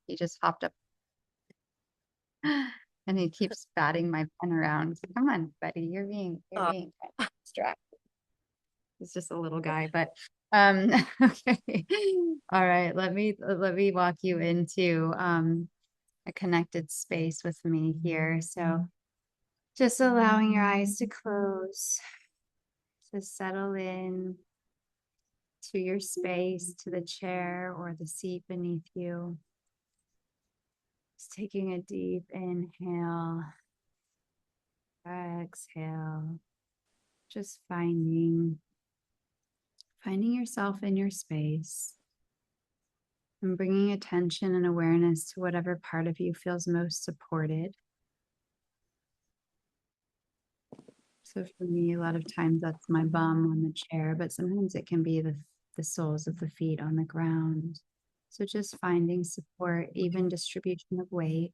He just hopped up and he keeps batting my pen around. Come on, buddy, you're Uh, being kind of distracted. He's just a little guy, but um okay. All right, let me walk you into a connected space with me here. So just allowing your eyes to close, to settle in to your space, to the chair or the seat beneath you. Just taking a deep inhale, exhale, just finding yourself in your space and bringing attention and awareness to whatever part of you feels most supported. So for me, a lot of times that's my bum on the chair, but sometimes it can be the soles of the feet on the ground. So just finding support, even distribution of weight.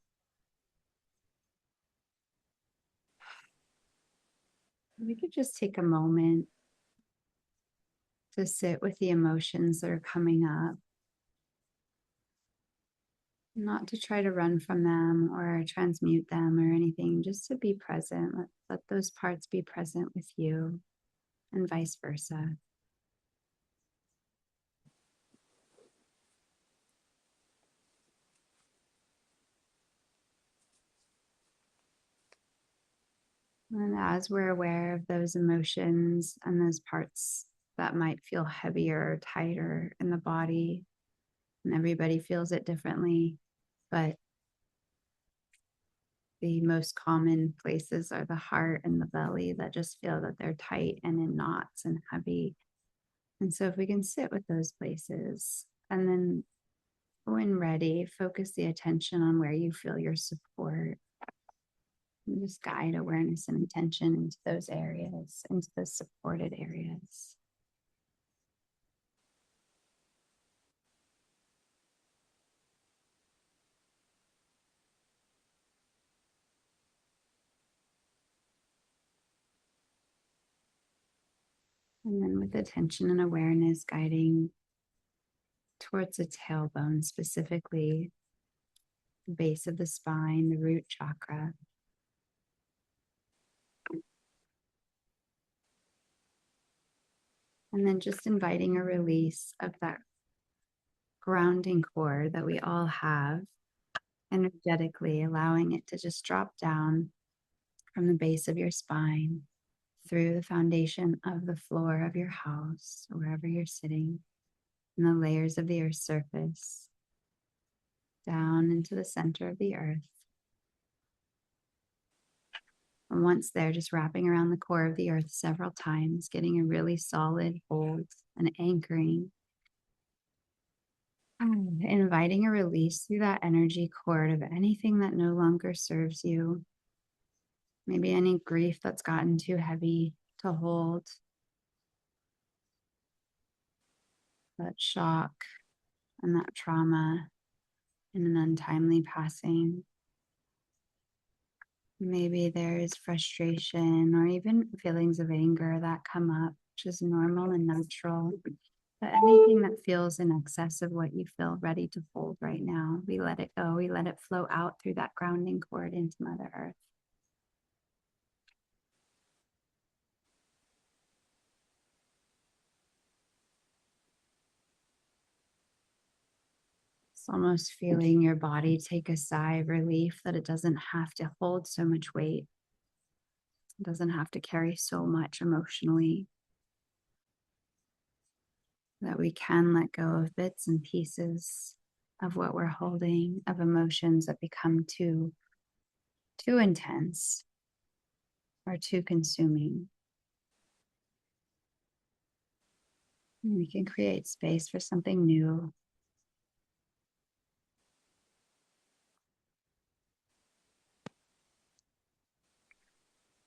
We could just take a moment to sit with the emotions that are coming up, not to try to run from them or transmute them or anything, just to be present. Let those parts be present with you and vice versa. And as we're aware of those emotions and those parts that might feel heavier or tighter in the body, and everybody feels it differently, but the most common places are the heart and the belly that just feel that they're tight and in knots and heavy. And so, if we can sit with those places and then, when ready, focus the attention on where you feel your support and just guide awareness and intention into those areas, into the supported areas. And then, with attention and awareness, guiding towards the tailbone, specifically the base of the spine, the root chakra. And then just inviting a release of that grounding core that we all have energetically, allowing it to just drop down from the base of your spine through the foundation of the floor of your house, wherever you're sitting, and the layers of the earth's surface, down into the center of the earth. And once there, just wrapping around the core of the earth several times, getting a really solid hold and anchoring. Inviting a release through that energy cord of anything that no longer serves you. Maybe any grief that's gotten too heavy to hold. That shock and that trauma in an untimely passing. Maybe there's frustration or even feelings of anger that come up, which is normal and natural. But anything that feels in excess of what you feel ready to hold right now, we let it go. We let it flow out through that grounding cord into Mother Earth. It's almost feeling your body take a sigh of relief that it doesn't have to hold so much weight. It doesn't have to carry so much emotionally. That we can let go of bits and pieces of what we're holding, of emotions that become too intense or too consuming. And we can create space for something new.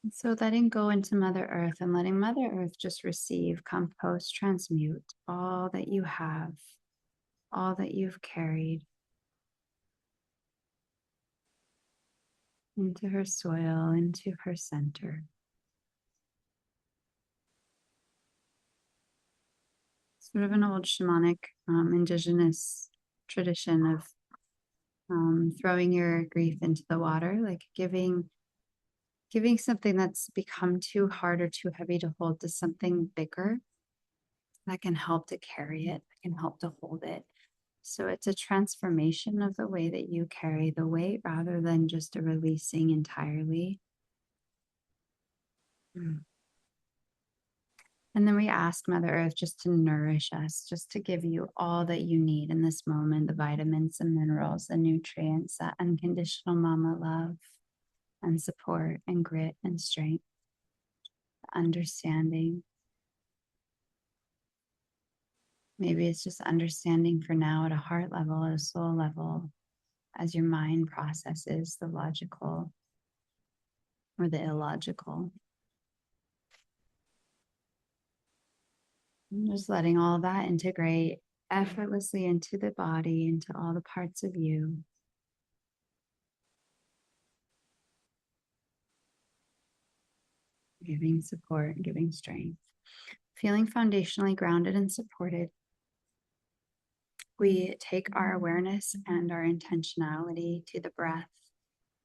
And so letting go into Mother Earth and letting Mother Earth just receive, compost, transmute all that you have, all that you've carried into her soil, into her center. Sort of an old shamanic, indigenous tradition of Throwing your grief into the water, like giving something that's become too hard or too heavy to hold to something bigger that can help to carry it, that can help to hold it. So it's a transformation of the way that you carry the weight rather than just a releasing entirely. Mm. And then we ask Mother Earth just to nourish us, just to give you all that you need in this moment, the vitamins and minerals, the nutrients, that unconditional mama love and support and grit and strength, understanding. Maybe it's just understanding for now at a heart level, at a soul level, as your mind processes the logical or the illogical. And just letting all of that integrate effortlessly into the body, into all the parts of you. Giving support, giving strength. Feeling foundationally grounded and supported, we take our awareness and our intentionality to the breath.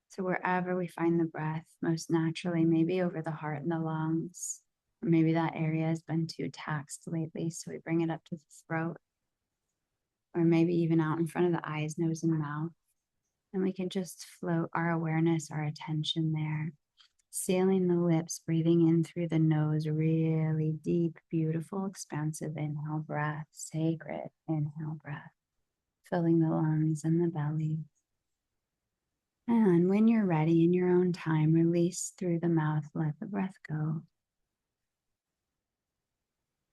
So wherever we find the breath most naturally, maybe over the heart and the lungs, or maybe that area has been too taxed lately, so we bring it up to the throat, or maybe even out in front of the eyes, nose, and mouth. And we can just float our awareness, our attention there. Sealing the lips, breathing in through the nose, really deep, beautiful, expansive inhale breath, sacred inhale breath, filling the lungs and the belly. And when you're ready in your own time, release through the mouth, let the breath go.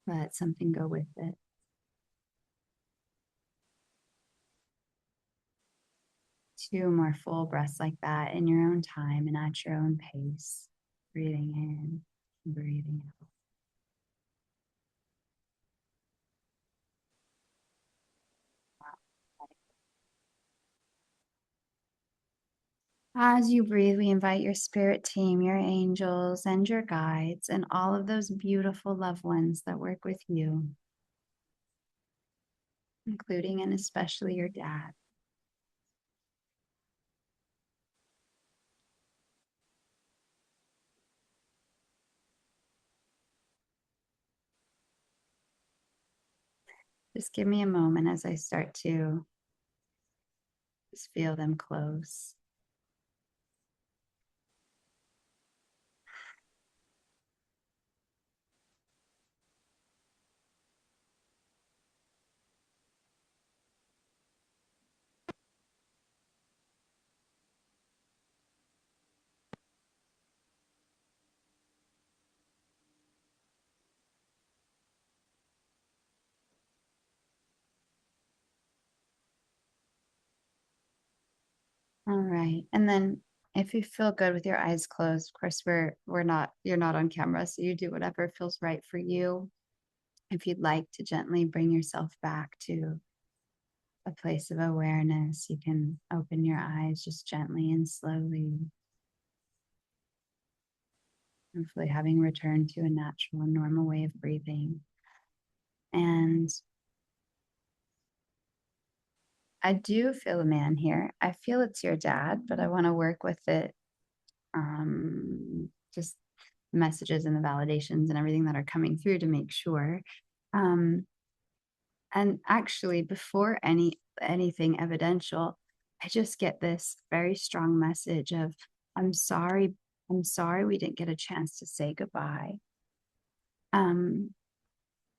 Let something go with it. Two more full breaths like that in your own time and at your own pace. Breathing in, breathing out. As you breathe, we invite your spirit team, your angels, and your guides, and all of those beautiful loved ones that work with you, including and especially your dad. Just give me a moment as I start to just feel them close. All right. And then if you feel good with your eyes closed, of course you're not on camera, so you do whatever feels right for you. If you'd like to gently bring yourself back to a place of awareness, you can open your eyes just gently and slowly. Hopefully having returned to a natural and normal way of breathing. And I do feel a man here. I feel it's your dad, but I want to work with it. Just messages and the validations and everything that are coming through to make sure. Um, and actually, before anything evidential, I just get this very strong message of, I'm sorry, we didn't get a chance to say goodbye. And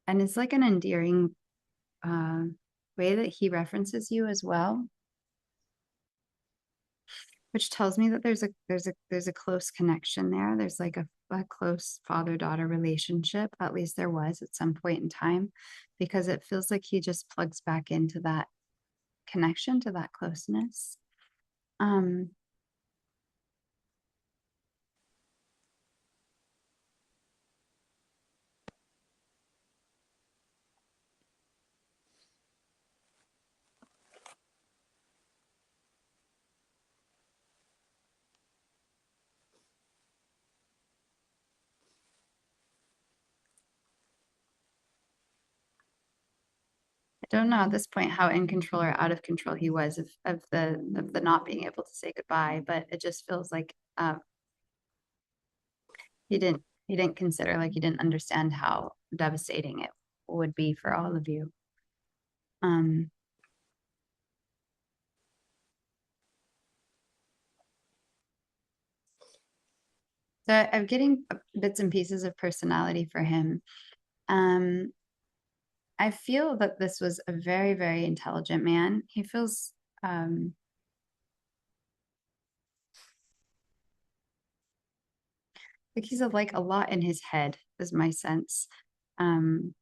it's like an endearing uh, way that he references you as well, which tells me that there's a close connection there. There's like a close father-daughter relationship. At least there was at some point in time, because it feels like he just plugs back into that connection, to that closeness. Um, don't know at this point how in control or out of control he was of the not being able to say goodbye, but it just feels like he didn't consider, like he didn't understand how devastating it would be for all of you. Um, so I'm getting bits and pieces of personality for him. Um, I feel that this was a very, very intelligent man. He feels like he's like a lot in his head, is my sense. Um,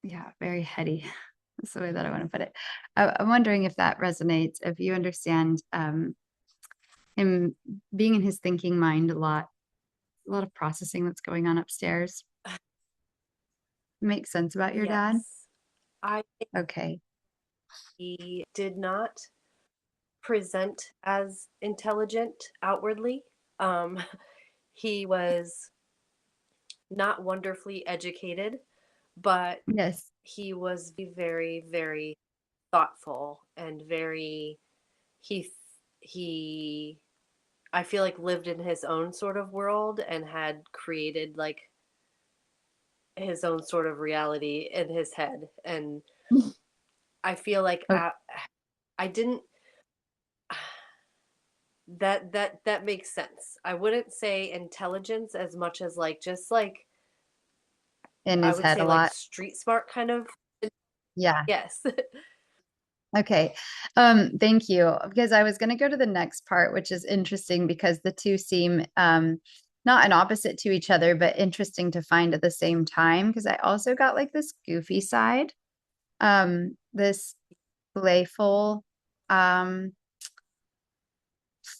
yeah, very heady. That's the way that I want to put it. I'm wondering if that resonates, if you understand him being in his thinking mind a lot of processing that's going on upstairs. Makes sense about your dad? Yes. I think Okay. he did not present as intelligent outwardly. Um, he was not wonderfully educated, but Yes. he was very, very thoughtful and very he he I feel like lived in his own sort of world and had created like his own sort of reality in his head. And I feel like Okay. I didn't that makes sense. I wouldn't say intelligence as much as like just like In I his would head a say like lot. street smart kind of. Yeah. Yes. Okay. Thank you. Because I was going to go to the next part, which is interesting because the two seem not an opposite to each other, but interesting to find at the same time. Because I also got like this goofy side, this playful, um,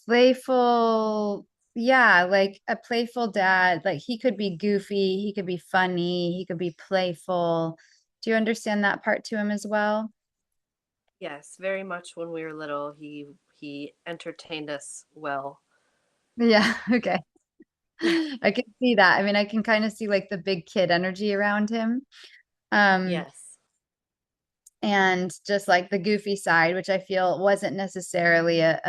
playful, yeah, like a playful dad. Like he could be goofy, he could be funny, he could be playful. Do you understand that part to him as well? Yes, very much when we were little he entertained us well. Yeah, okay. I can see that. I mean, I can kind of see like the big kid energy around him. Um, Yes. and just like the goofy side, which I feel wasn't necessarily a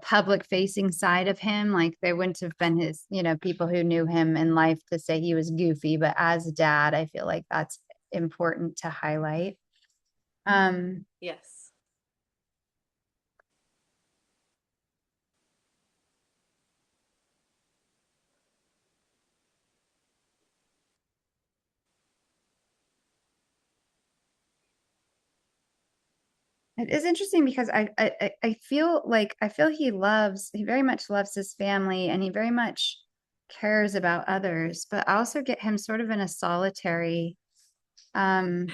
public facing side of him. Like they wouldn't have been his, you know, people who knew him in life to say he was goofy, but as a dad, I feel like that's important to highlight. Um, Yes. it is interesting because I feel like he very much loves his family and he very much cares about others, but I also get him sort of in a solitary, um,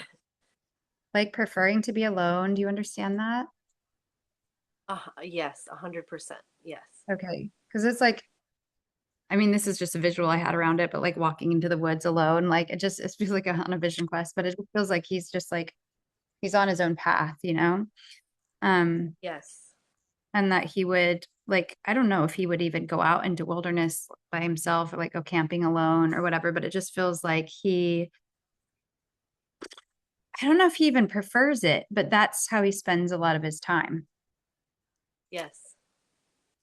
like preferring to be alone. Do you understand that? Yes, 100%. Yes. Okay. Because it's like, I mean, this is just a visual I had around it, but like walking into the woods alone, like it feels like on a vision quest, but it just feels like he's just like he's on his own path, you know? Um, Yes. and that he would like I don't know if he would even go out into wilderness by himself or like go camping alone or whatever, but it just feels like I don't know if he even prefers it, but that's how he spends a lot of his time. Yes.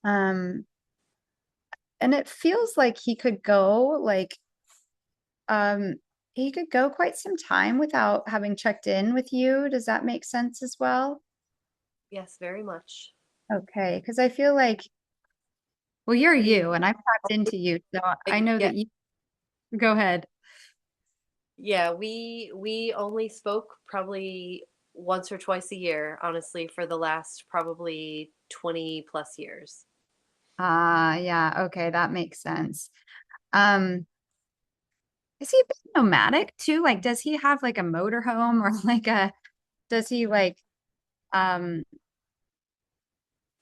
Um, and it feels like um he could go quite some time without having checked in with you. Does that make sense as well? Yes, very much. Okay, because I feel like well, you're We you and I've tapped into you, so I know yeah, that you go ahead. yeah, we only spoke probably once or twice a year, honestly, for the last probably 20 plus years. Ah, yeah, okay, that makes sense. Um, is he a bit nomadic too? Like, does he have like a motorhome or like a, does he like, um,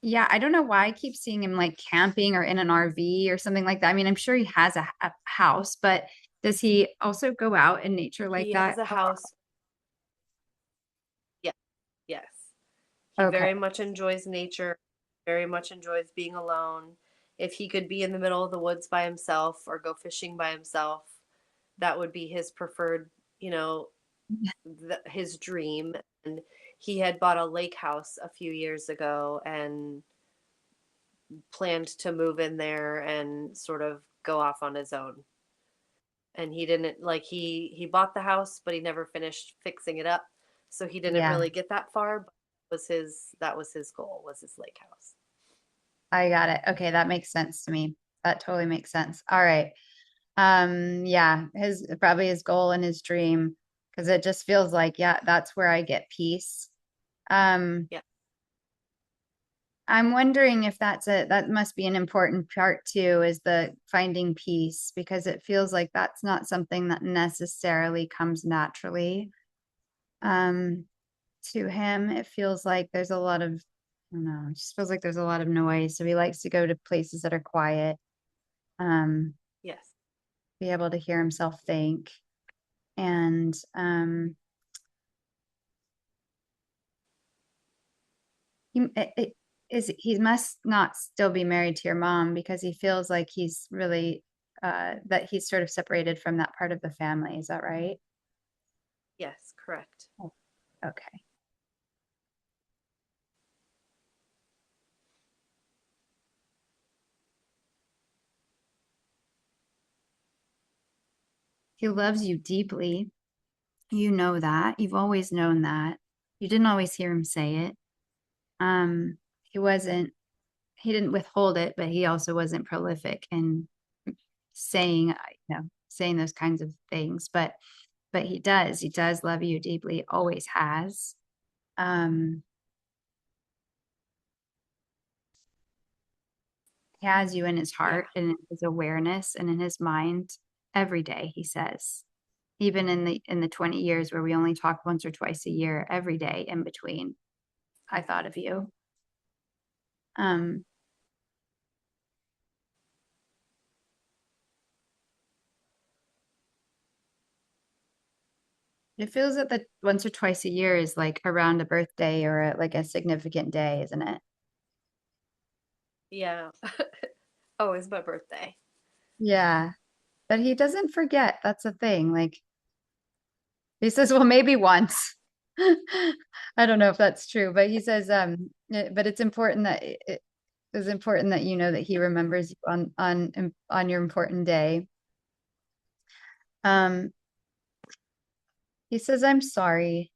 yeah, I don't know why I keep seeing him like camping or in an RV or something like that. I mean, I'm sure he has a house, but does he also go out in nature like He has that? a house. Yeah, yes. He Okay, very much enjoys nature, very much enjoys being alone. If he could be in the middle of the woods by himself or go fishing by himself, that would be his preferred, you know, his dream. And he had bought a lake house a few years ago and planned to move in there and sort of go off on his own. And he didn't like he bought the house, but he never finished fixing it up. So he didn't Yeah, really get that far, but that was his goal, was his lake house. I got it. Okay, that makes sense to me. That totally makes sense. All right. Yeah, his probably his goal and his dream, because it just feels like, yeah, that's where I get peace. Um, Yeah. I'm wondering if that must be an important part too, is the finding peace, because it feels like that's not something that necessarily comes naturally um to him. It feels like there's a lot of, I don't know, it just feels like there's a lot of noise. So he likes to go to places that are quiet, um, Yes. be able to hear himself think. And it is he must not still be married to your mom because he feels like he's really that he's sort of separated from that part of the family. Is that right? Yes, correct. Oh, okay. He loves you deeply. You know that. You've always known that. You didn't always hear him say it. He wasn't, he didn't withhold it, but he also wasn't prolific in saying, saying those kinds of things. But he does love you deeply, always has. Um, he has you in his Yeah. heart and in his awareness and in his mind every day, he says. Even in the 20 years where we only talk once or twice a year, every day in between, I thought of you. Um, it feels that the once or twice a year is like around a birthday or like a significant day, isn't it? Yeah. Oh, it's my birthday. Yeah. But he doesn't forget. That's the thing. Like he says, well, maybe once. I don't know if that's true, but he says, but it's important that it is important that you know that he remembers you on your important day. Um, he says, I'm sorry.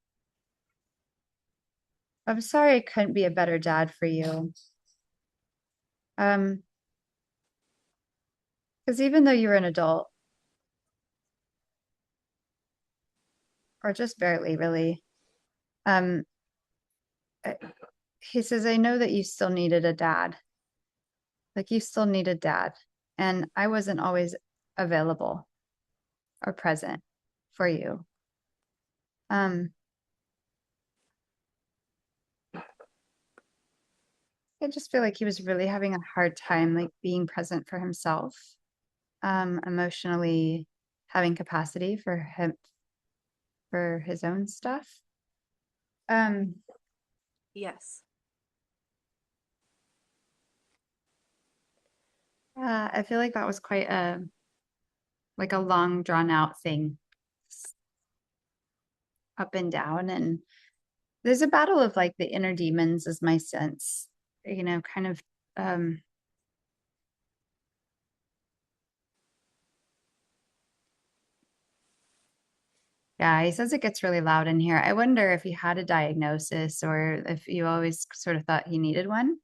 I'm sorry I couldn't be a better dad for you. Um, because even though you're an adult, or just barely really, um, uh, he says, I know that you still needed a dad. Like you still need a dad. And I wasn't always available or present for you. Um, I just feel like he was really having a hard time like being present for himself, emotionally having capacity for him for his own stuff. Um, Yes. I feel like that was quite a like a long drawn out thing, up and down. And there's a battle of like the inner demons, is my sense, kind of um yeah, he says it gets really loud in here. I wonder if he had a diagnosis or if you always sort of thought he needed one,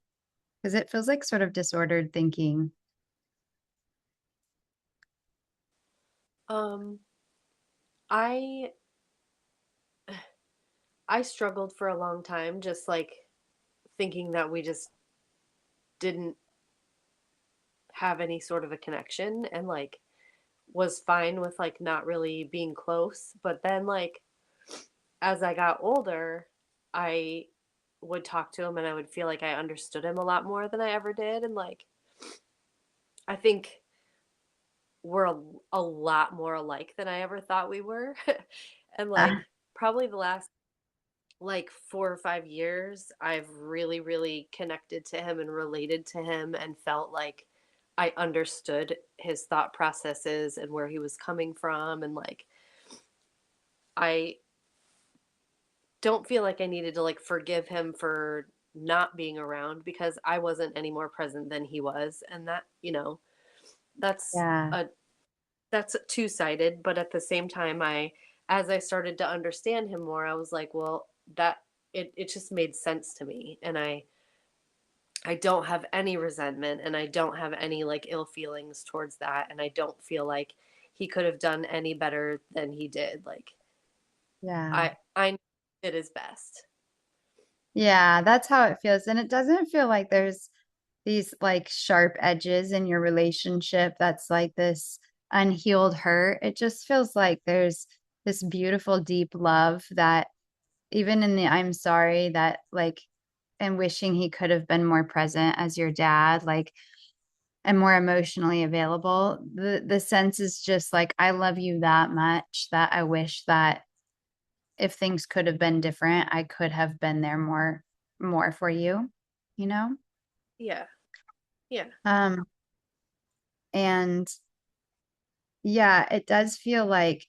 because it feels like sort of disordered thinking. Um, I I struggled for a long time just like thinking that we just didn't have any sort of a connection and like was fine with like not really being close. But then like as I got older, I would talk to him and I would feel like I understood him a lot more than I ever did. And like I think we're a lot more alike than I ever thought we were. And Uh, like probably the last like 4 or 5 years, I've really, really connected to him and related to him and felt like I understood his thought processes and where he was coming from. And like, I don't feel like I needed to like forgive him for not being around because I wasn't any more present than he was. And that, that's Yeah. a that's two-sided, but at the same time as I started to understand him more, I was like, well, that it just made sense to me. And I don't have any resentment and I don't have any like ill feelings towards that. And I don't feel like he could have done any better than he did. Like Yeah. I did his best. Yeah, that's how it feels. And it doesn't feel like there's these like sharp edges in your relationship that's like this unhealed hurt. It just feels like there's this beautiful, deep love that even in the I'm sorry that like and wishing he could have been more present as your dad, like and more emotionally available. The sense is just like I love you that much that I wish that if things could have been different, I could have been there more for you, you know? Yeah. Yeah. Um and yeah, it does feel like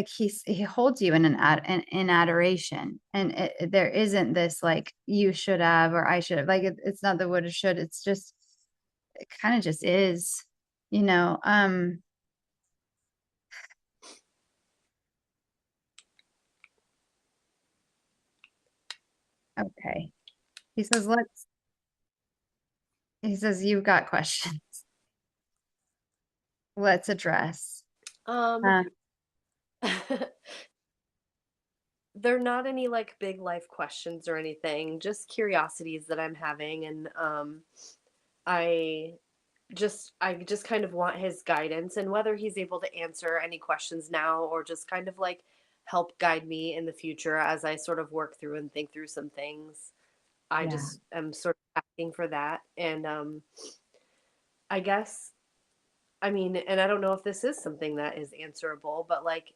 he holds you in in adoration and there isn't this like you should have or I should have like it's not the would or should it's just it kind of just is you know okay he says he says you've got questions let's address Um uh, they're not any like big life questions or anything, just curiosities that I'm having. And I I just kind of want his guidance and whether he's able to answer any questions now or just kind of like help guide me in the future as I sort of work through and think through some things. I yeah just am sort of asking for that. And I guess, I mean, and I don't know if this is something that is answerable, but like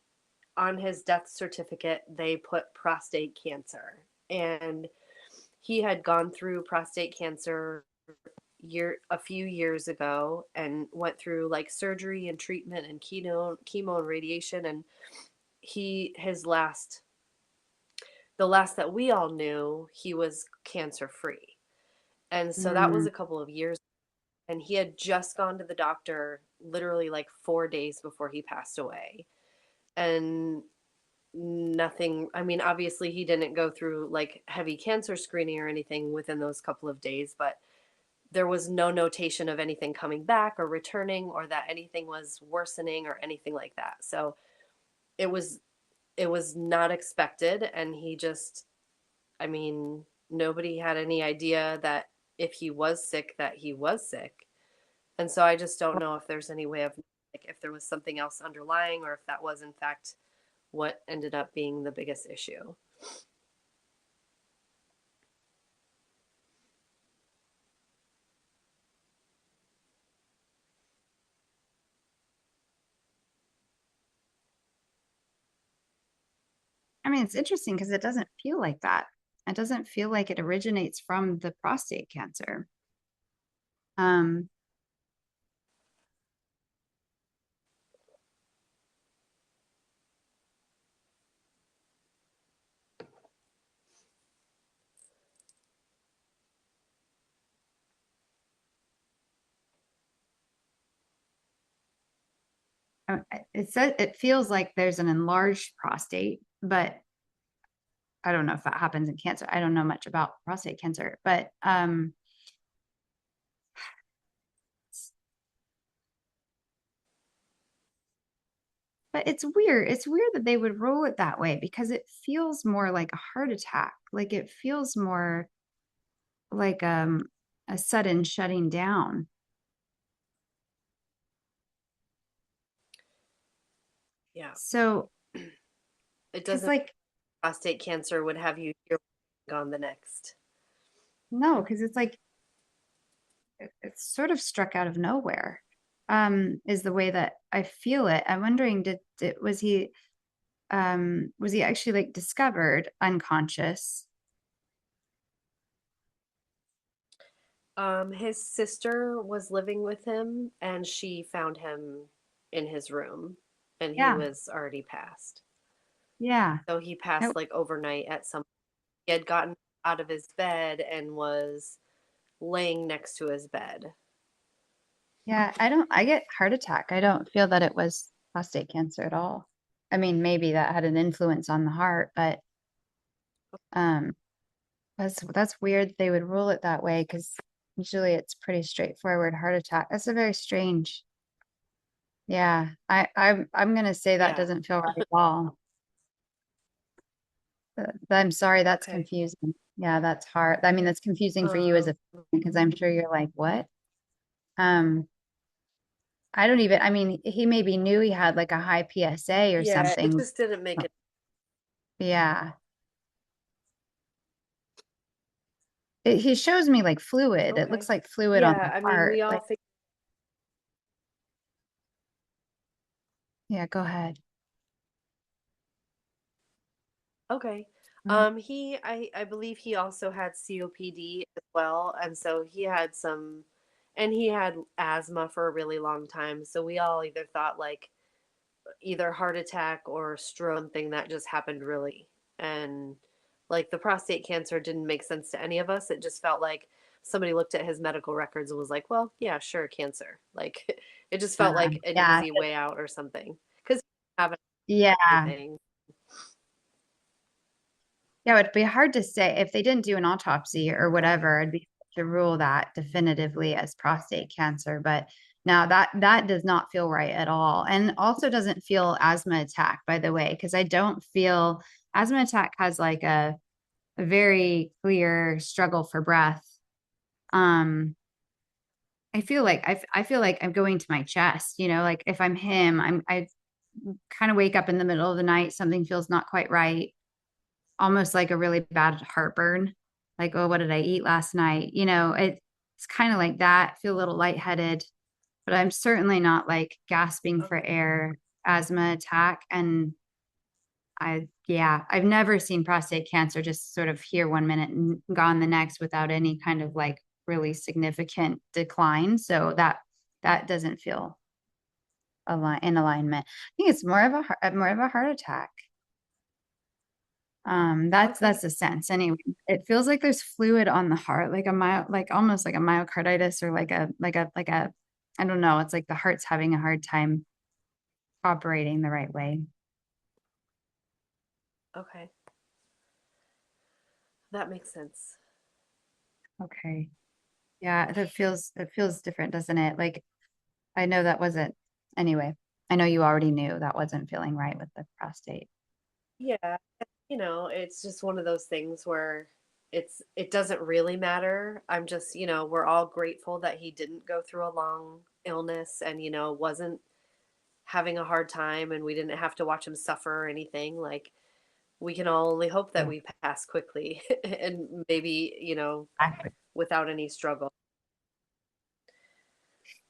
on his death certificate, they put prostate cancer. And he had gone through prostate cancer a few years ago and went through like surgery and treatment and chemo and radiation. And his last the last that we all knew, he was cancer free. And so that was mm, a couple of years, and he had just gone to the doctor literally like 4 days before he passed away. And nothing, I mean, obviously he didn't go through like heavy cancer screening or anything within those couple of days, but there was no notation of anything coming back or returning or that anything was worsening or anything like that. So it was it was not expected. And he just, I mean, nobody had any idea that if he was sick that he was sick. And so I just don't know if there's any way of like if there was something else underlying or if that was in fact what ended up being the biggest issue. I mean it's interesting because it doesn't feel like that it doesn't feel like it originates from the prostate cancer um it says it feels like there's an enlarged prostate, but I don't know if that happens in cancer. I don't know much about prostate cancer, but it's weird. It's weird that they would roll it that way because it feels more like a heart attack. Like it feels more like a sudden shutting down. Yeah. So, It because doesn't like prostate cancer would have you here gone the next. no, because it's like it's sort of struck out of nowhere. Is the way that I feel it. I'm wondering, was he actually like discovered unconscious? His sister was living with him and she found him in his room and he Yeah. was already passed. Yeah. So he I- passed like overnight at some. He had gotten out of his bed and was laying next to his bed. Yeah, I get heart attack. I don't feel that it was prostate cancer at all. I mean, maybe that had an influence on the heart, but um that's weird they would rule it that way because usually it's pretty straightforward heart attack. That's a very strange. Yeah, I'm gonna say that Yeah. doesn't feel right at all. I'm sorry, that's Okay. confusing. Yeah, that's hard. I mean, that's confusing for you as Um, a because I'm sure you're like, what? Um, I don't even, I mean, he maybe knew he had like a high PSA or yeah, it something. just didn't make it. Yeah. He shows me like fluid. It Okay. looks like fluid on the Yeah, I mean, heart. we all Like, think. yeah, go ahead. Okay. Mhm. I believe he also had COPD as well, and so he had some, and he had asthma for a really long time. So we all either thought like either heart attack or stroke, something that just happened really. And like the prostate cancer didn't make sense to any of us. It just felt like somebody looked at his medical records and was like, well, yeah, sure, cancer. Like it just felt like an Yeah. easy way out or something. Because have Yeah. anything. Yeah, it'd be hard to say if they didn't do an autopsy or Okay. whatever, it'd be hard to rule that definitively as prostate cancer. But now that does not feel right at all. And also doesn't feel asthma attack, by the way, because I don't feel asthma attack has like a very clear struggle for breath. Um, I feel like I feel like I'm going to my chest, like if I'm him, I kind of wake up in the middle of the night, something feels not quite right, almost like a really bad heartburn. Like, oh, what did I eat last night? It's kind of like that. Feel a little lightheaded, but I'm certainly not like gasping for Okay. air, asthma attack. And yeah, I've never seen prostate cancer just sort of here one minute and gone the next without any kind of like really significant decline. So that doesn't feel in alignment. I think it's more of a heart attack. That's Okay. the sense anyway. It feels like there's fluid on the heart, like almost like a myocarditis or like a I don't know. It's like the heart's having a hard time operating the right way. Okay. That makes sense. Okay. Yeah, it feels different, doesn't it? Like I know that wasn't anyway. I know you already knew that wasn't feeling right with the prostate. Yeah. It's just one of those things where it doesn't really matter. I'm just, we're all grateful that he didn't go through a long illness and, wasn't having a hard time and we didn't have to watch him suffer or anything. Like we can all only hope that Yeah. we pass quickly and maybe, Exactly. without any struggle.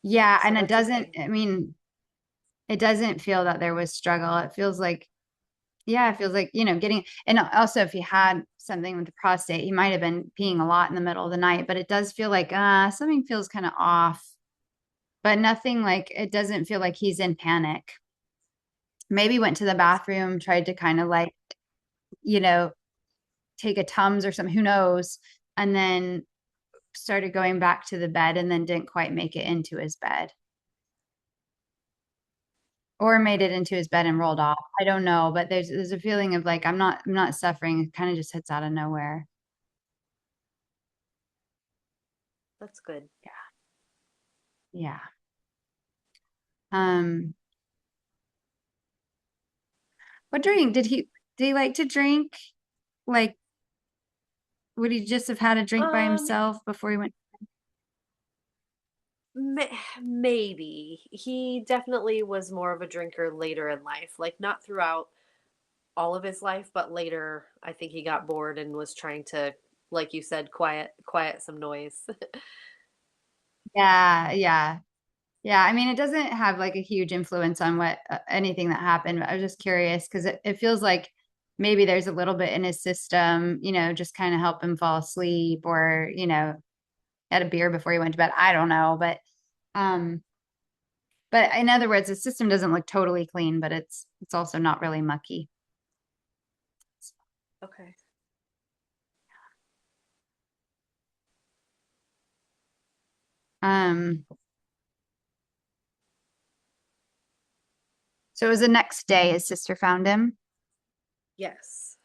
Yeah, So and it that's doesn't, okay. I mean, it doesn't feel that there was struggle. It feels like Yeah, it feels like, getting, and also if he had something with the prostate, he might have been peeing a lot in the middle of the night, but it does feel like, something feels kind of off, but nothing like, it doesn't feel like he's in panic. Maybe went to the That's bathroom, tried to kind of like, you know, take a Tums or something, who knows, and then started going back to the bed and then didn't quite make it into his bed or made it into his bed and rolled off. I don't know, but there's a feeling of like, I'm not suffering. It kind of just hits out of nowhere. that's good. Yeah. Um, what drink did he like to drink? Like, would he just have had a drink by Um himself before he went? Maybe he definitely was more of a drinker later in life, like not throughout all of his life, but later I think he got bored and was trying to, like you said, quiet some noise. Yeah, yeah, yeah. I mean, it doesn't have like a huge influence on what anything that happened. But I was just curious because it feels like maybe there's a little bit in his system, just kind of help him fall asleep or, had a beer before he went to bed. I don't know, um, but in other words, the system doesn't look totally clean, but it's also not really mucky. Okay. Um, so it was the next day his sister found him. Yes.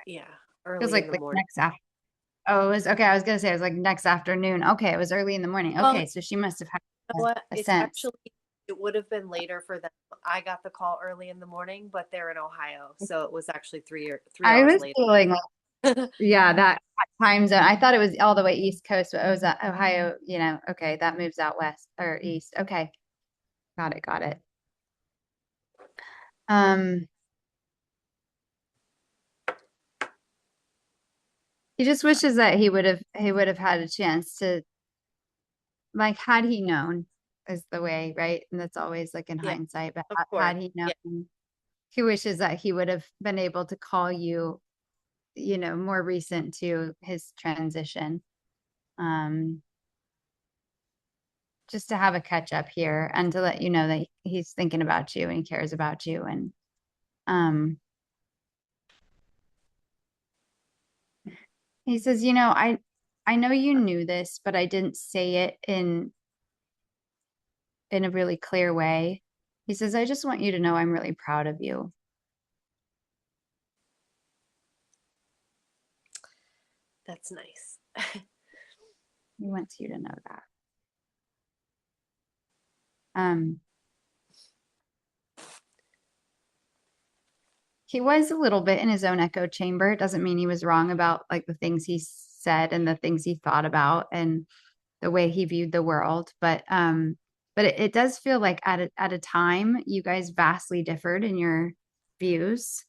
Yeah. It was Early in like the the morning. next after. Oh, it was okay. I was gonna say it was like next afternoon. Okay, it was early in the morning. Well, you Okay, so she must have had know what? a It's sense. actually, it would have been later for them. I got the call early in the morning, but they're in Ohio, so it was actually three I hours was later. feeling like, yeah, that time zone. I thought it was all the way East Coast, but it was Ohio, okay, that moves out west or east. Okay, got it, got it. Um, he just wishes that he would have had a chance to, like, had he known is the way, right? And that's always like in Yeah, hindsight, but of course. had he Yeah. known, he wishes that he would have been able to call you, more recent to his transition. Um, just to have a catch up here and to let you know that he's thinking about you and he cares about you. And um, he says, I know you knew this, but I didn't say it in a really clear way. He says, I just want you to know I'm really proud of you. That's nice. He wants you to know that. Um, he was a little bit in his own echo chamber. It doesn't mean he was wrong about like the things he said and the things he thought about and the way he viewed the world. But it does feel like at a time you guys vastly differed in your views.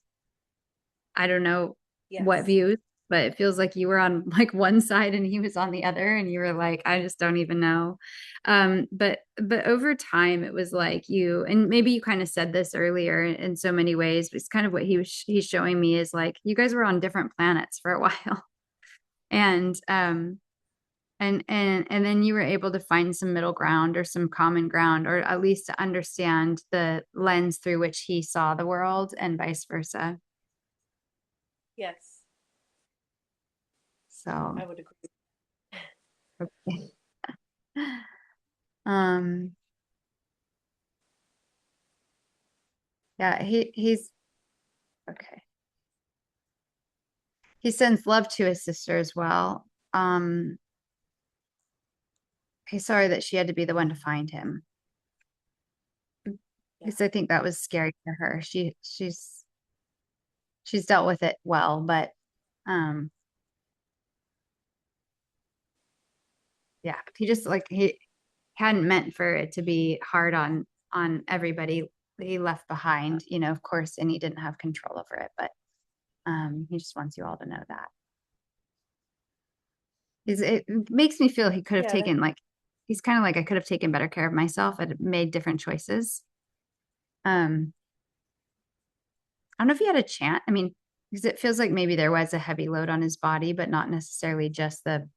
I don't know what Yes. views, but it feels like you were on like one side and he was on the other, and you were like, I just don't even know. But over time, it was like you, and maybe you kind of said this earlier in so many ways, but it's kind of what he's showing me is like you guys were on different planets for a while, and and then you were able to find some middle ground or some common ground, or at least to understand the lens through which he saw the world and vice versa. Yes. So I would agree. okay. Um, yeah, he's okay. He sends love to his sister as well. He's sorry that she had to be the one to find him Yeah. because I think that was scary for her. She's dealt with it well, but um, yeah, he hadn't meant for it to be hard on everybody he left behind, of course, and he didn't have control over it, but he just wants you all to know that. It makes me feel he could have Yeah. taken like he's kind of like I could have taken better care of myself and made different choices. Um, I don't know if he had a chance. I mean, because it feels like maybe there was a heavy load on his body, but not necessarily just the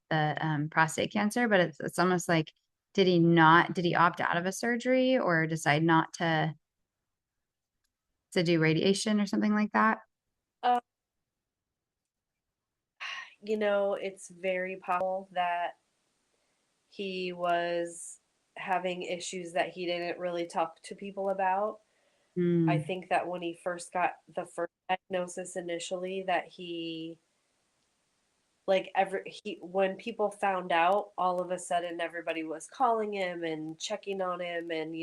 prostate cancer. But it's almost like did he opt out of a surgery or decide not to do radiation or something like that? uh, it's very possible that he was having issues that he didn't really talk to people about. I Mm, think that when he first got the first diagnosis initially, that he like every he when people found out, all of a sudden everybody was calling him and checking on him and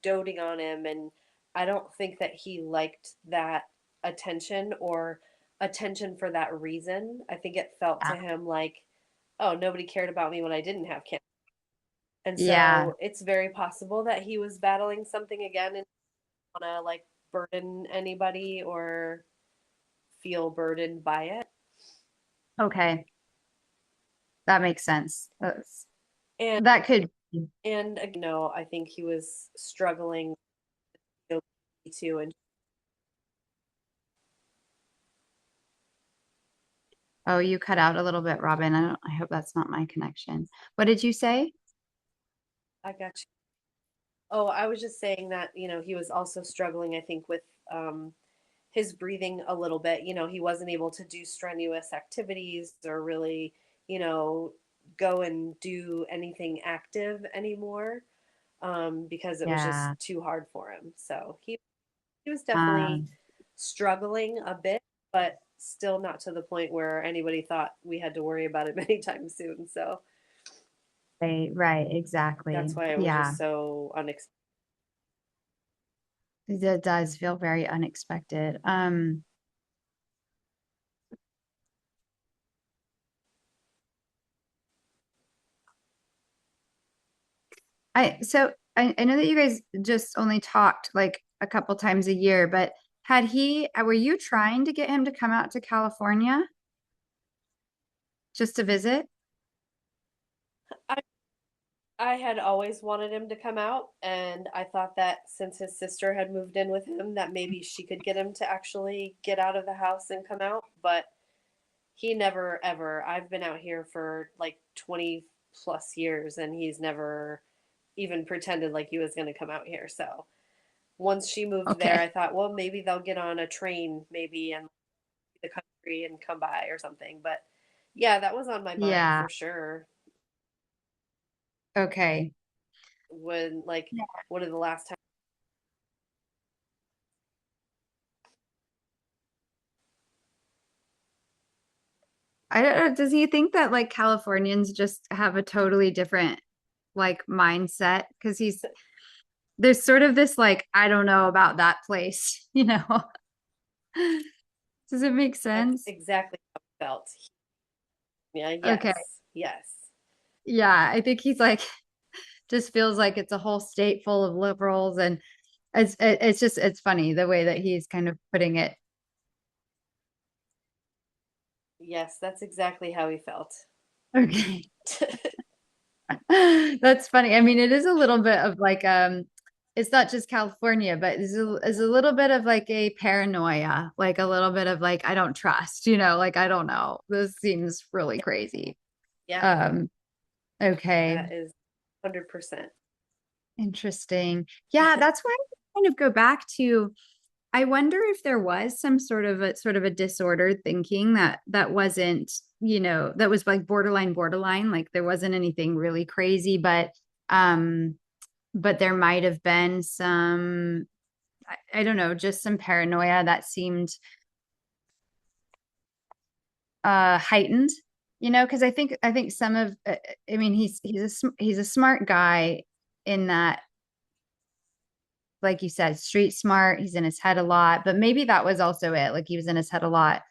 doting on him, and I don't think that he liked that attention or attention for that reason. I think it felt yeah. to him like, oh, nobody cared about me when I didn't have cancer. And Yeah. so it's very possible that he was battling something again and want to like burden anybody or feel burdened by it. Okay. That makes sense. And That could I think he was struggling too. And Oh, you cut out a little bit, Robin. I hope that's not my connection. What did you say? I got you. Oh, I was just saying that he was also struggling, I think, with his breathing a little bit. You know, he wasn't able to do strenuous activities or really, you know, go and do anything active anymore, because it was just Yeah. too hard for him. So he was definitely Um, struggling a bit, but still not to the point where anybody thought we had to worry about him anytime soon. So right, exactly. that's why it was Yeah. just so unexpected. It does feel very unexpected. I know that you guys just only talked like a couple times a year, but were you trying to get him to come out to California just to visit? I, I had always wanted him to come out, and I thought that since his sister had moved in with him, that maybe she could get him to actually get out of the house and come out. But he never ever. I've been out here for like 20 plus years, and he's never even pretended like he was going to come out here. So once she moved there, Okay. I thought, well, maybe they'll get on a train, maybe, and the country and come by or something. But yeah, that was on my mind Yeah. for sure. Okay. When, like, one of the last times. I don't know. Does he think that like Californians just have a totally different like mindset? Because there's sort of this like, I don't know about that place, you know? Does it make That's sense? exactly how I felt. Yeah, Okay. yes, yes. Yeah, I think he's like just feels like it's a whole state full of liberals and it's just it's funny the way that he's kind of putting it. Yes, that's exactly how he felt. Okay. That's funny. I mean, it is a little bit of like it's not just California, but it's a little bit of like a paranoia, like a little bit of like I don't trust, like I don't know. This seems really Yeah, crazy. yeah, Um, okay. that is 100%. Interesting. Yeah, that's why I kind of go back to I wonder if there was some sort of a disordered thinking that wasn't, that was like borderline, like there wasn't anything really crazy, but there might have been some, I don't know, just some paranoia that seemed heightened, because I think some of I mean he's a smart guy in that, like you said, street smart, he's in his head a lot, but maybe that was also it, like he was in his head a lot.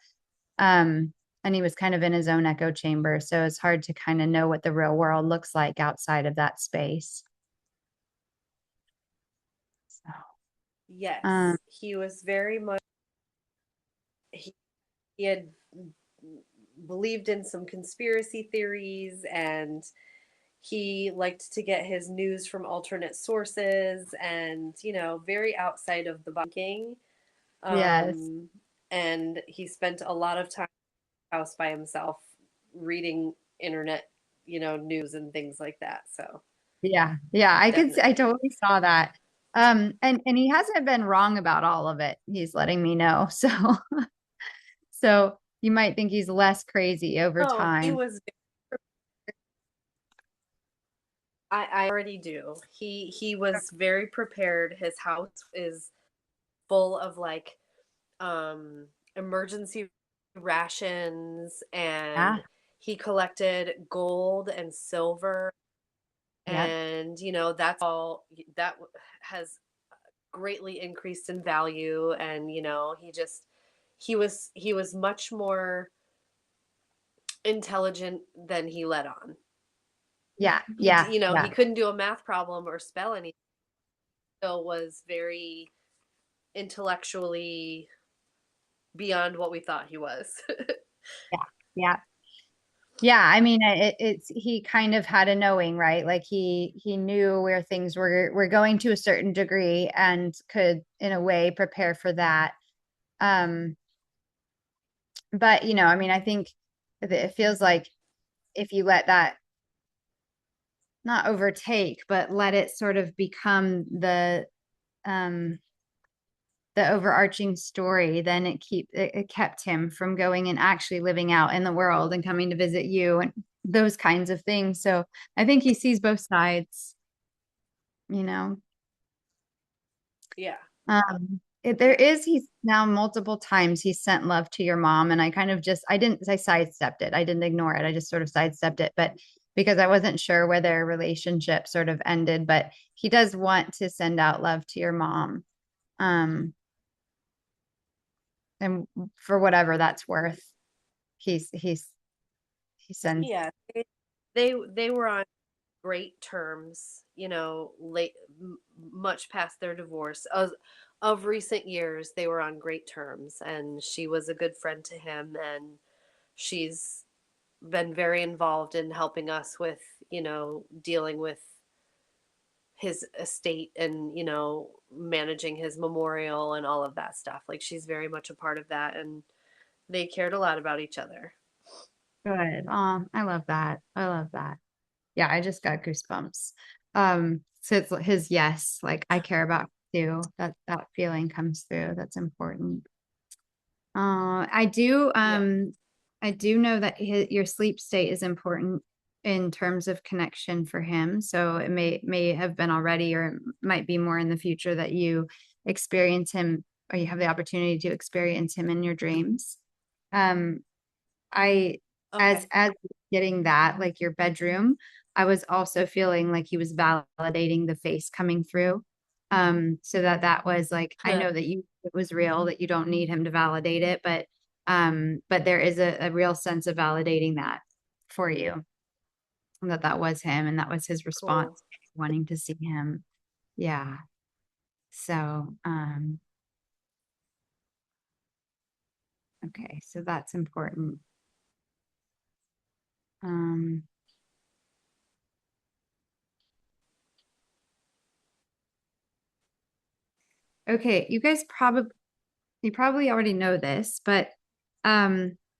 Um, and he was kind of in his own echo chamber. So it's hard to kind of know what the real world looks like outside of that space. So, um, Yes, he was very much, he, he had believed in some conspiracy theories, and he liked to get his news from alternate sources and, you know, very outside of the banking. yes. Um, and he spent a lot of time in the house by himself reading internet, you know, news and things like that. So Yeah. Yeah. I definitely. totally saw that. And he hasn't been wrong about all of it. He's letting me know. So you might think he's less crazy over No, he time. was. I already do. He was very prepared. His house is full of like emergency rations, and Yeah. he collected gold and silver, Yeah. and you know that's all that has greatly increased in value. And you know he was much more intelligent than he let on. Yeah. He Yeah. you know he Yeah. couldn't do a math problem or spell anything, so was very intellectually beyond what we thought he was. Yeah. Yeah. Yeah, I mean, it's he kind of had a knowing, right? Like he knew where things were going to a certain degree and could, in a way, prepare for that. Um, but I mean, I think it feels like if you let that not overtake, but let it sort of become um the overarching story, then it kept him from going and actually living out in the world and coming to visit you and those kinds of things. So I think he sees both sides, you know. Yeah. There is, he's now multiple times he's sent love to your mom, and I kind of just, I sidestepped it. I didn't ignore it. I just sort of sidestepped it, but because I wasn't sure where their relationship sort of ended, but he does want to send out love to your mom. Um, and for whatever that's worth, he's he sends. Yeah. They were on great terms, you know, much past their divorce. Of recent years, they were on great terms, and she was a good friend to him, and she's been very involved in helping us with, you know, dealing with his estate and, you know, managing his memorial and all of that stuff. Like she's very much a part of that, and they cared a lot about each other. Good. I love that. I love that. Yeah, I just got goosebumps. So it's his yes, like I care about you. That feeling comes through. That's important. I do Yeah. I do know that your sleep state is important in terms of connection for him. So it may have been already, or it might be more in the future that you experience him, or you have the opportunity to experience him in your dreams. Um, I Okay. as getting that, like your bedroom, I was also feeling like he was validating the face coming through. So that was like, I know that it was real, that you don't need him to validate it, but there is a real sense of validating that for you, and that was him and that was his response, Cool. wanting to see him. Yeah. So, okay, so that's important. Um, okay, you probably already know this, but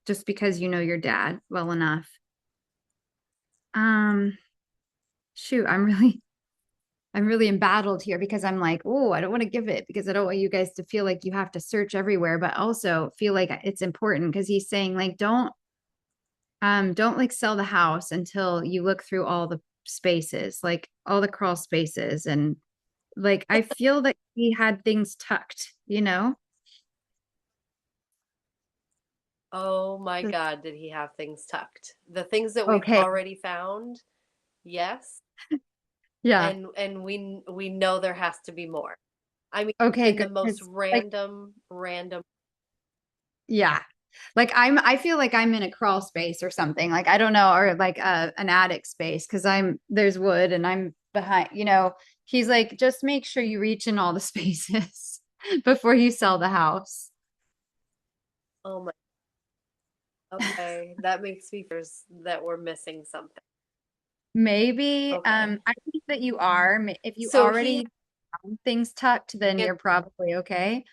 just because you know your dad well enough. Um, shoot, I'm really embattled here because I'm like, oh, I don't want to give it because I don't want you guys to feel like you have to search everywhere, but also feel like it's important because he's saying like don't like sell the house until you look through all the spaces, like all the crawl spaces, and like I feel that he had things tucked, you know? Oh my God, did he have things tucked? The things that we've Okay. already found, yes, Yeah. and we know there has to be more. I mean, Okay, in the good. most 'Cause, like, random. yeah. Like I feel like I'm in a crawl space or something. Like I don't know, or like an attic space because there's wood and I'm behind, he's like, just make sure you reach in all the spaces before you sell the house. Oh my, okay, that makes me fears that we're missing something. Maybe Okay, I think that you are. If you so he, already have things tucked, then had- you're probably okay.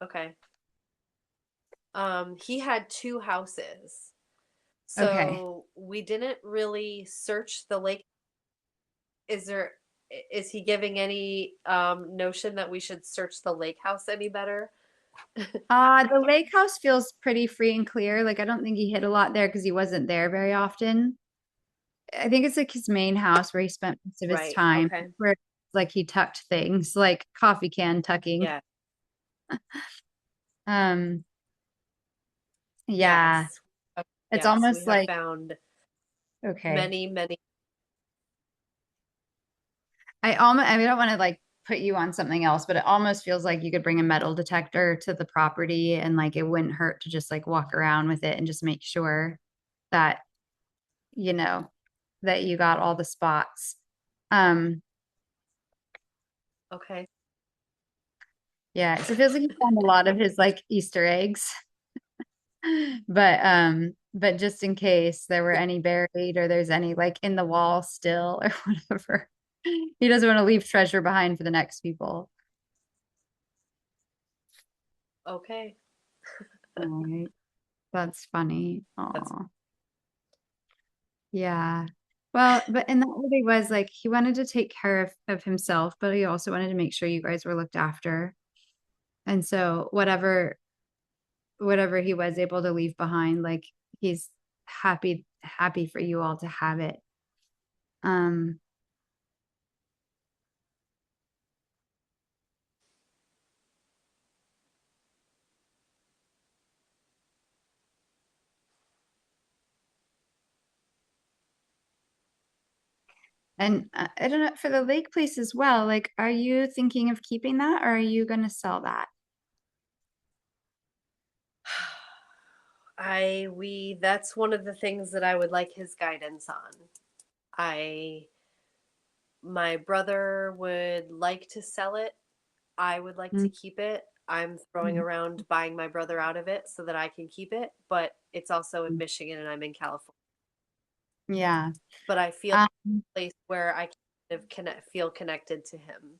okay, he had two houses, Okay. so we didn't really search the lake. Is there, is he giving any notion that we should search the lake house any better? The lake house feels pretty free and clear. Like I don't think he hit a lot there because he wasn't there very often. I think it's like his main house where he spent most of his Right. time, Okay. where like he tucked things like coffee can tucking. Yeah. Um, yeah, Yes. Okay, it's yes, we almost have like, found okay. many. I mean, I don't want to like put you on something else, but it almost feels like you could bring a metal detector to the property and like it wouldn't hurt to just like walk around with it and just make sure that, you know, that you got all the spots. Um, Okay. yeah, so it feels like you found a lot of his like Easter eggs. But just in case there were any buried or there's any like in the wall still or whatever. He doesn't want to leave treasure behind for the next people. Okay. All right. That's funny. That's Oh, yeah. Well, but and that really was like he wanted to take care of himself, but he also wanted to make sure you guys were looked after. And so whatever he was able to leave behind, like he's happy for you all to have it. Um, and I don't know for the lake place as well. Like, are you thinking of keeping that or are you going to sell that? That's one of the things that I would like his guidance on. I, my brother would like to sell it. I would like to keep it. I'm throwing Mhm. around buying my brother out of it so that I can keep it, but it's also in Michigan and I'm in California. Yeah. But I feel Um, a place where I kind of feel connected to him.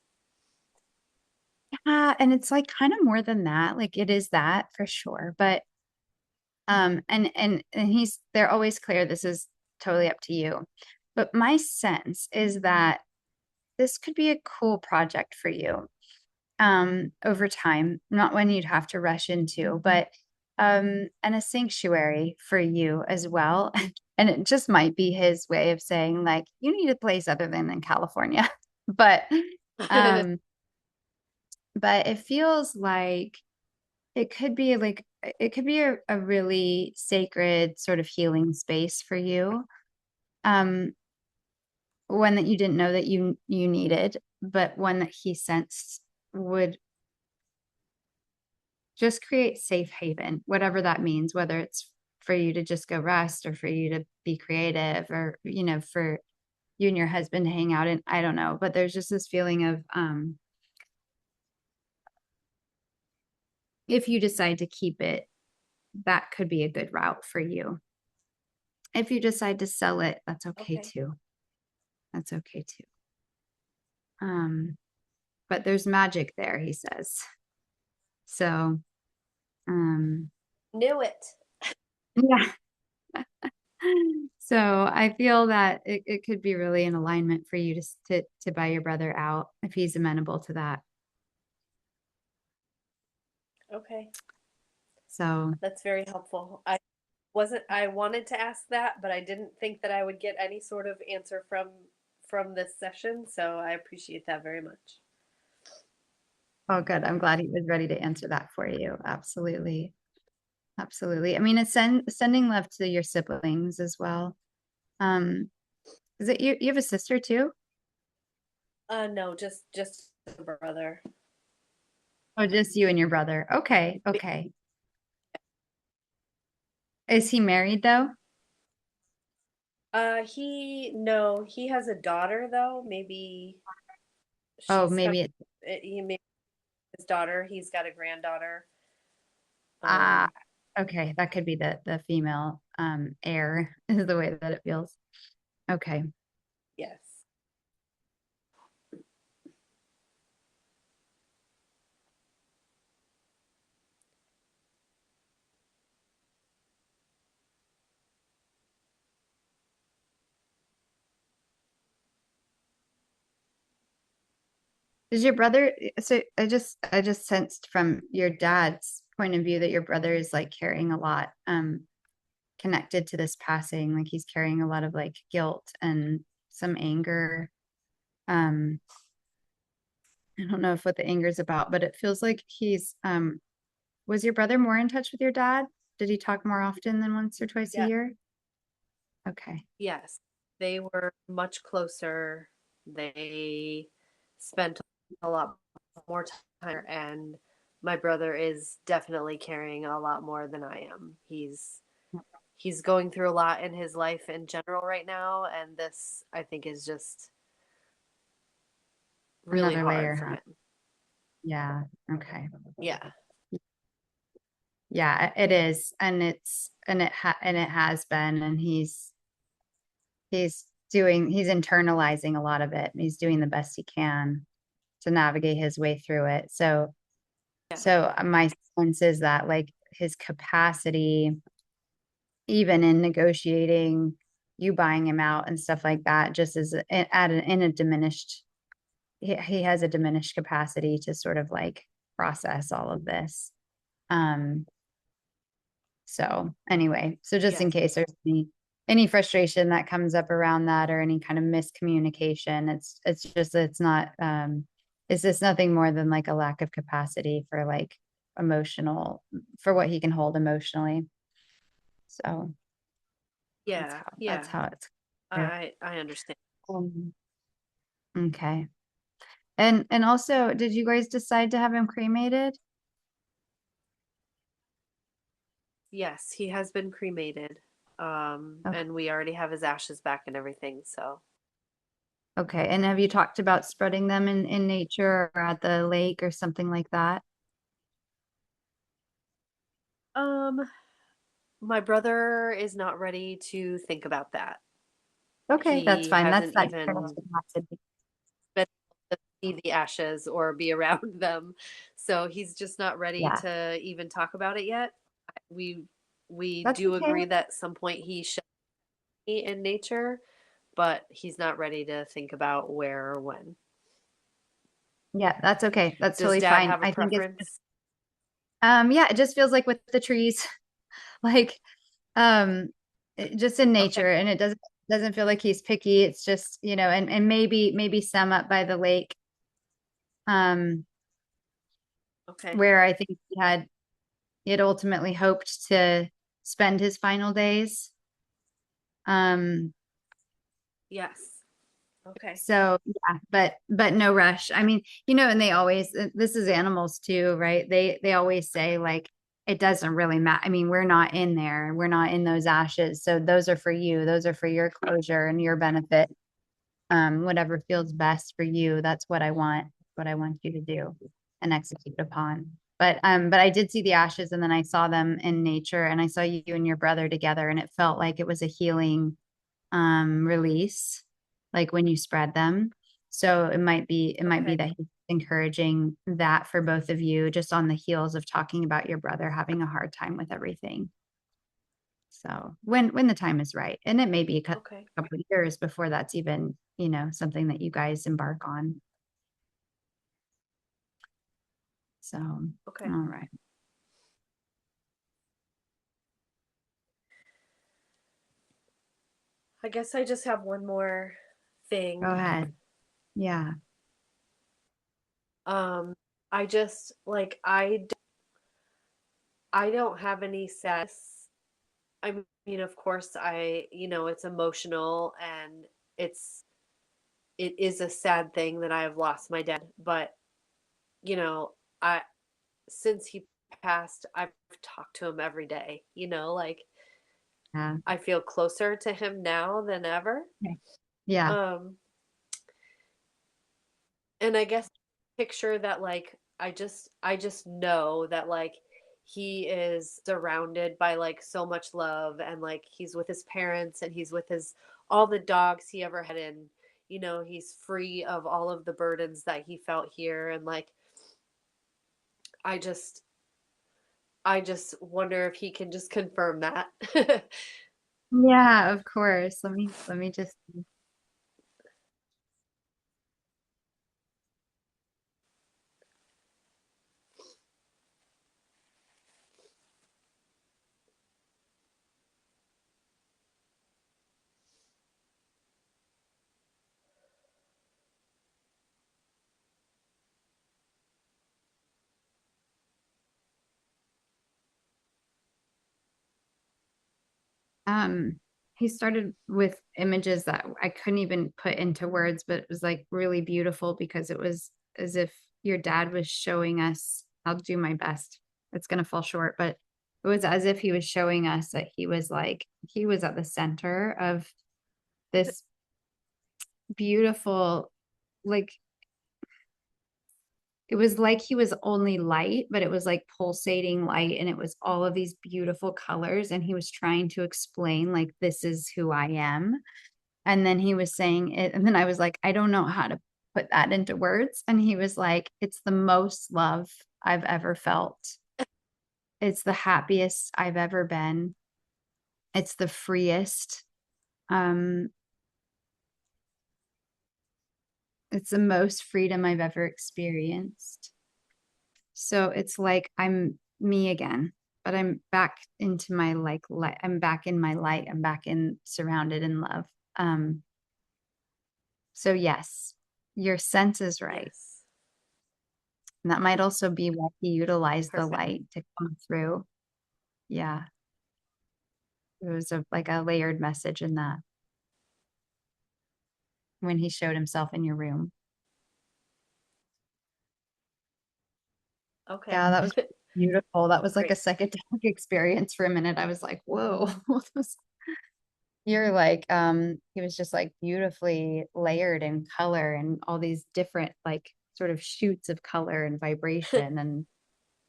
yeah, and it's like kind of more than that. Like it is that for sure. But and they're always clear this is totally up to you. But my sense is that this could be a cool project for you over time, not one you'd have to rush into, but and a sanctuary for you as well. And it just might be his way of saying, like, you need a place other than in California. But um, but it feels like it could be a really sacred sort of healing space for you. Um, one that you didn't know that you needed, but one that he sensed would just create safe haven, whatever that means, whether it's for you to just go rest or for you to be creative or, for you and your husband to hang out in, I don't know. But there's just this feeling of if you decide to keep it, that could be a good route for you. If you decide to sell it, that's okay Okay. too. That's okay too. Um, but there's magic there, he says. So, um, Knew it. yeah. So I feel that it could be really an alignment for you to buy your brother out if he's amenable to that. Okay. So, That's very helpful. I wanted to ask that, but I didn't think that I would get any sort of answer from this session, so I appreciate that very much. oh, good. I'm glad he was ready to answer that for you. Absolutely. Absolutely. I mean, it's sending love to your siblings as well. Um, is it you have a sister too? No, just a brother. Oh, just you and your brother. Okay. Okay. Is he married though? He no, he has a daughter though. Maybe Oh, she's coming. maybe it's He maybe his daughter. He's got a granddaughter. ah, Um, okay. That could be the female heir is the way that it feels. Okay. yes. Does your brother, so I just sensed from your dad's point of view that your brother is like carrying a lot connected to this passing, like he's carrying a lot of like guilt and some anger. Um I don't know if what the anger is about, but it feels like he's was your brother more in touch with your dad? Did he talk more often than once or twice a Yeah. year? Okay. Yes. They were much closer. They spent a lot more time, and my brother is definitely carrying a lot more than I am. He's going through a lot in his life in general right now, and this I think is just really Another hard layer, for huh? him. Yeah. Okay. Yeah. Yeah, it is. And it has been and he's internalizing a lot of it and he's doing the best he can to navigate his way through it. Yeah. So my sense is that like his capacity even in negotiating you buying him out and stuff like that, just as in a diminished, he has a diminished capacity to sort of like process all of this. Um, so anyway, so just in Yes. case there's any frustration that comes up around that or any kind of miscommunication, it's just it's just nothing more than like a lack of capacity for like emotional for what he can hold emotionally. So Yeah. that's Yeah. how it's clear. I understand. Um, okay. And also, did you guys decide to have him cremated? Yes, he has been cremated. Okay. And we already have his ashes back and everything, so Okay. And have you talked about spreading them in nature or at the lake or something like that? um my brother is not ready to think about that. Okay, that's He fine. That's hasn't that even curiosity. been able to see the ashes or be around them. So he's just not ready Yeah, to even talk about it yet. We we that's do okay. agree that at some point he should be in nature, but he's not ready to think about where or when. Yeah, that's okay. That's Does totally dad fine. have a I think it's preference? yeah, it just feels like with the trees, like um just in Okay. nature, and it doesn't feel like he's picky. It's just, and maybe some up by the lake, um, Okay. where I think he had ultimately hoped to spend his final days. Um, Yes. Okay. so yeah, but no rush. I mean, and they always this is animals too, right? They always say like it doesn't really matter. I mean, we're not in there. We're not in those ashes. So those are for you. Those are for your closure and your benefit. Whatever feels best for you, that's what I want you to do and execute upon. But I did see the ashes and then I saw them in nature and I saw you and your brother together and it felt like it was a healing release, like when you spread them. So it might be Okay. that he's encouraging that for both of you, just on the heels of talking about your brother having a hard time with everything. So when the time is right, and it may be a Okay. couple of years before that's even, something that you guys embark on. So, all Okay. right, I guess I just have one more go thing. ahead. Yeah. Um, I just like I don't have any sadness. I mean, of course, it's emotional and it's it is a sad thing that I have lost my dad, but you know, I since he passed, I've talked to him every day, like Yeah. I feel closer to him now than ever. Okay. Yeah. Um, and I guess picture that like I just know that like he is surrounded by like so much love and like he's with his parents and he's with his all the dogs he ever had and he's free of all of the burdens that he felt here and like I just I just wonder if he can just confirm that. Yeah, of course. Let me just um he started with images that I couldn't even put into words, but it was like really beautiful because it was as if your dad was showing us, I'll do my best. It's going to fall short, but it was as if he was showing us that he was at the center of this beautiful, like it was like he was only light, but it was like pulsating light and it was all of these beautiful colors and he was trying to explain like this is who I am. And then he was saying it and then I was like I don't know how to put that into words and he was like it's the most love I've ever felt. It's the happiest I've ever been. It's the freest. Um, it's the most freedom I've ever experienced. So it's like I'm me again, but I'm back into my like light. I'm back in my light. I'm back in surrounded in love. Um, so yes, your sense is right. Yes. And that might also be why he utilized the Perfect. light to come through. Yeah. There was like a layered message in that when he showed himself in your room. Okay. Yeah, that was beautiful. That was like a Great. psychedelic experience for a minute. I was like, whoa, you're like, he was just like beautifully layered in color and all these different like sort of shoots of color and vibration. And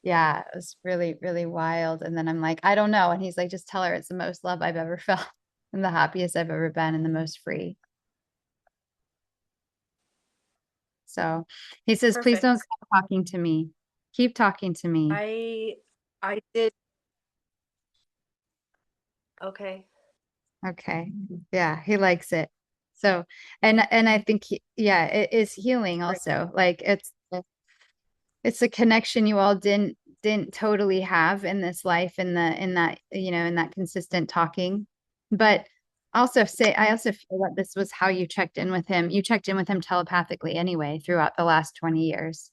yeah, it was really, really wild. And then I'm like, I don't know. And he's like, just tell her it's the most love I've ever felt and the happiest I've ever been and the most free. So he says, please don't Perfect. stop talking to me. Keep talking to me. I I did. Okay. Okay. Yeah, he likes it. So, and I think yeah, it is healing Great. also. Like it's a connection you all didn't totally have in this life in that, you know, in that consistent talking. But also say I also feel that this was how you checked in with him. You checked in with him telepathically anyway throughout the last 20 years.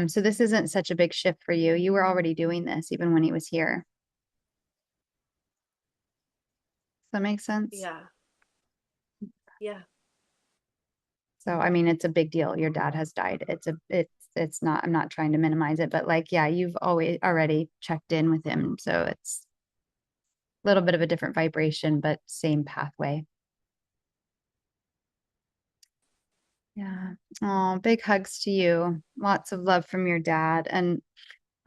So this isn't such a big shift for you. You were already doing this even when he was here. Does that make sense? Yeah. Yeah. So, I mean, it's a big deal. Your dad has died. It's not, I'm not trying to minimize it, but like, yeah, you've always already checked in with him. So it's a little bit of a different vibration, but same pathway. Yeah. Oh, big hugs to you. Lots of love from your dad and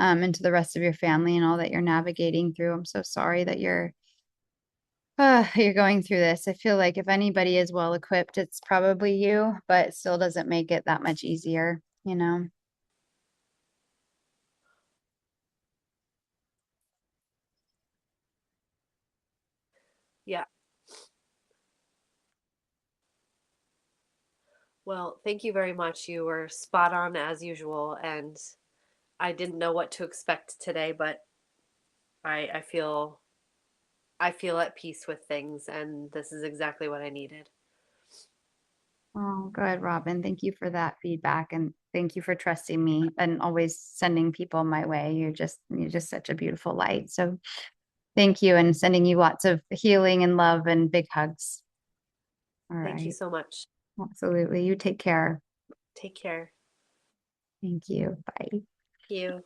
to the rest of your family and all that you're navigating through. I'm so sorry that you're going through this. I feel like if anybody is well equipped, it's probably you, but it still doesn't make it that much easier, you know? Yeah. Well, thank you very much. You were spot on as usual, and I didn't know what to expect today, but I I feel at peace with things, and this is exactly what I needed. Oh, good, Robin. Thank you for that feedback and thank you for trusting me and always sending people my way. You're just such a beautiful light. So thank you and sending you lots of healing and love and big hugs. All Thank you right. so much. Absolutely. You take care. Take care. Thank you. Bye. Thank you.